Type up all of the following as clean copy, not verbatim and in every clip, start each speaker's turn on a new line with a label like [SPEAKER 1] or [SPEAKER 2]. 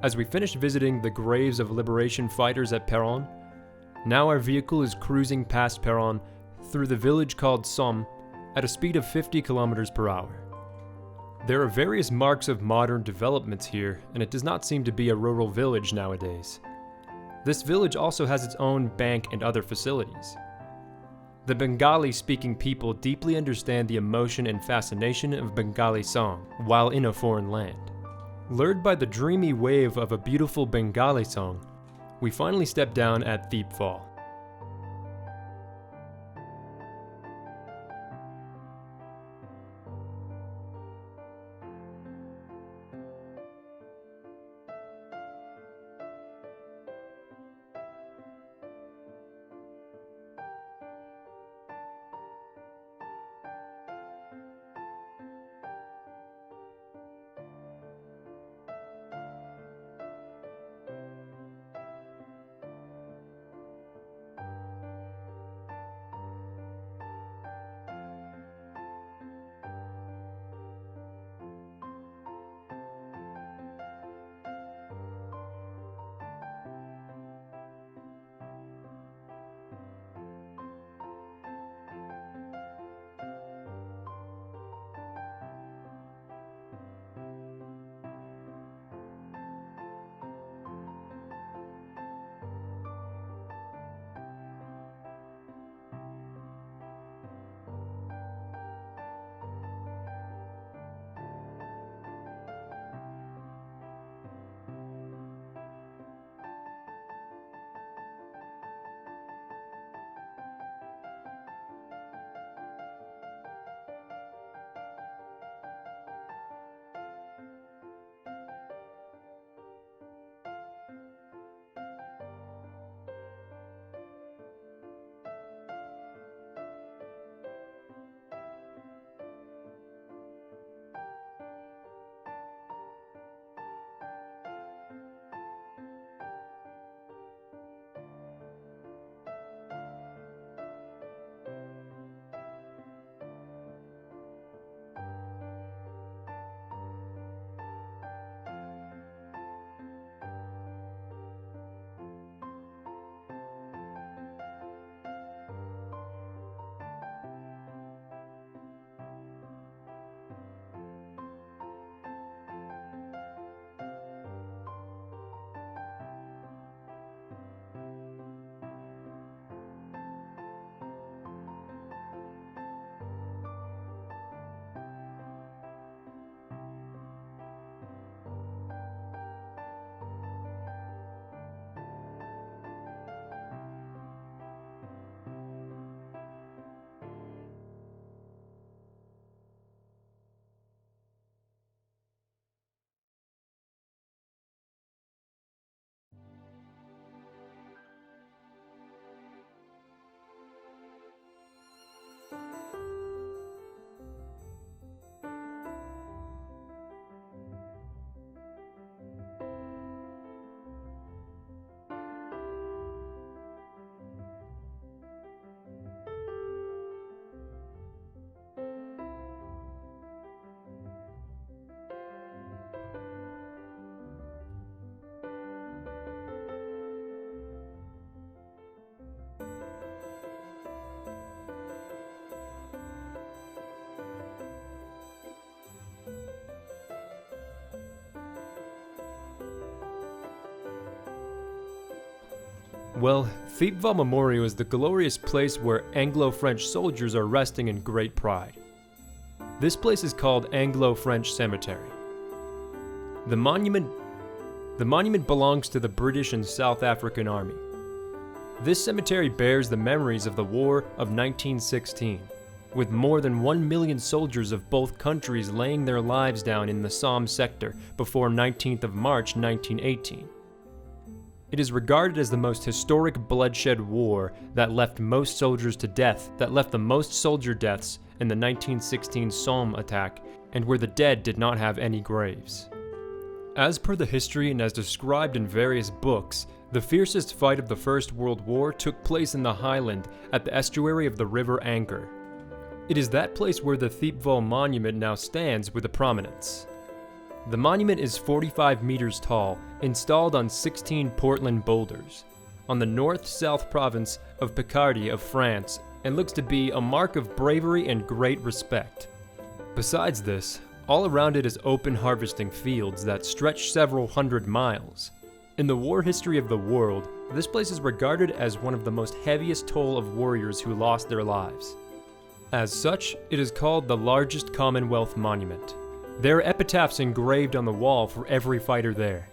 [SPEAKER 1] As we finished visiting the graves of liberation fighters at Peronne, now our vehicle is cruising past Peronne through the village called Somme at a speed of 50 kilometers per hour. There are various marks of modern developments here, and it does not seem to be a rural village nowadays. This village also has its own bank and other facilities. The Bengali-speaking people deeply understand the emotion and fascination of Bengali song while in a foreign land. Lured by the dreamy wave of a beautiful Bengali song, we finally step down at Thiepval. Well, Thiepval Memorial is the glorious place where Anglo-French soldiers are resting in great pride. This place is called Anglo-French Cemetery. The monument belongs to the British and South African Army. This cemetery bears the memories of the War of 1916, with more than 1 million soldiers of both countries laying their lives down in the Somme sector before 19th of March 1918. It is regarded as the most historic bloodshed war that left the most soldier deaths in the 1916 Somme attack, and where the dead did not have any graves. As per the history and as described in various books, the fiercest fight of the First World War took place in the Highland at the estuary of the River Anger. It is that place where the Thiepval monument now stands with a prominence. The monument is 45 meters tall, installed on 16 Portland boulders, on the north-south province of Picardy of France, and looks to be a mark of bravery and great respect. Besides this, all around it is open harvesting fields that stretch several hundred miles. In the war history of the world, this place is regarded as one of the most heaviest toll of warriors who lost their lives. As such, it is called the largest Commonwealth monument. There are epitaphs engraved on the wall for every fighter there.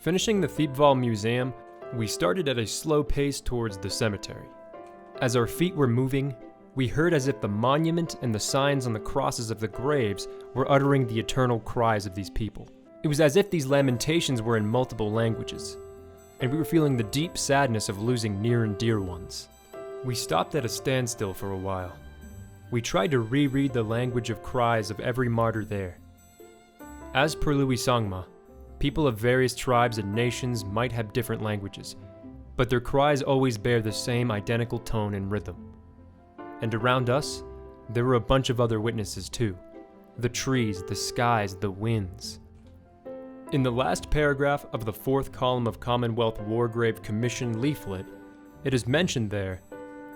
[SPEAKER 1] Finishing the Thiepval Museum, we started at a slow pace towards the cemetery. As our feet were moving, we heard as if the monument and the signs on the crosses of the graves were uttering the eternal cries of these people. It was as if these lamentations were in multiple languages, and we were feeling the deep sadness of losing near and dear ones. We stopped at a standstill for a while. We tried to reread the language of cries of every martyr there. As per Louis Sangma, people of various tribes and nations might have different languages, but their cries always bear the same identical tone and rhythm. And around us, there were a bunch of other witnesses too. The trees, the skies, the winds. In the last paragraph of the 4th column of Commonwealth Wargrave Commission leaflet, it is mentioned there,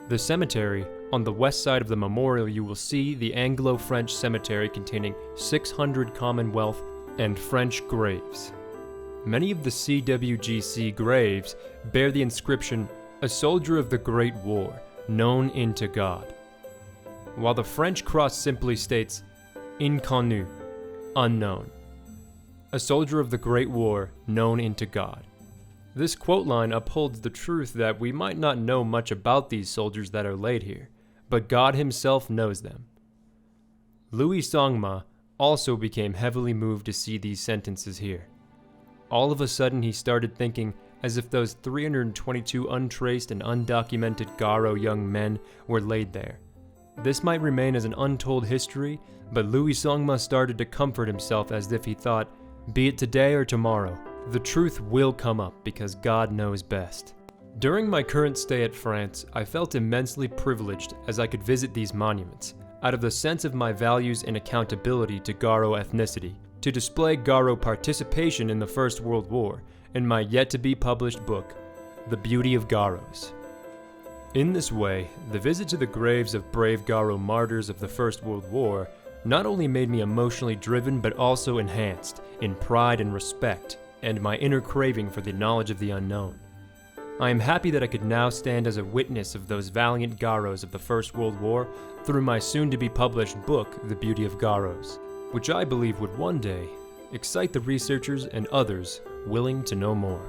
[SPEAKER 1] the cemetery, on the west side of the memorial you will see the Anglo-French Cemetery containing 600 Commonwealth and French graves. Many of the CWGC graves bear the inscription, "A soldier of the Great War, known into God," while the French cross simply states, "Inconnu," unknown. A soldier of the Great War, known into God. This quote line upholds the truth that we might not know much about these soldiers that are laid here, but God himself knows them. Louis Sangma also became heavily moved to see these sentences here. All of a sudden he started thinking as if those 322 untraced and undocumented Garo young men were laid there. This might remain as an untold history, but Louis Sangma started to comfort himself as if he thought, be it today or tomorrow, the truth will come up because God knows best. During my current stay at France, I felt immensely privileged as I could visit these monuments, out of the sense of my values and accountability to Garo ethnicity, to display Garo participation in the First World War, in my yet-to-be-published book, The Beauty of Garos. In this way, the visit to the graves of brave Garo martyrs of the First World War not only made me emotionally driven but also enhanced in pride and respect, and my inner craving for the knowledge of the unknown. I am happy that I could now stand as a witness of those valiant Garos of the First World War through my soon-to-be-published book, The Beauty of Garos, which I believe would one day excite the researchers and others willing to know more.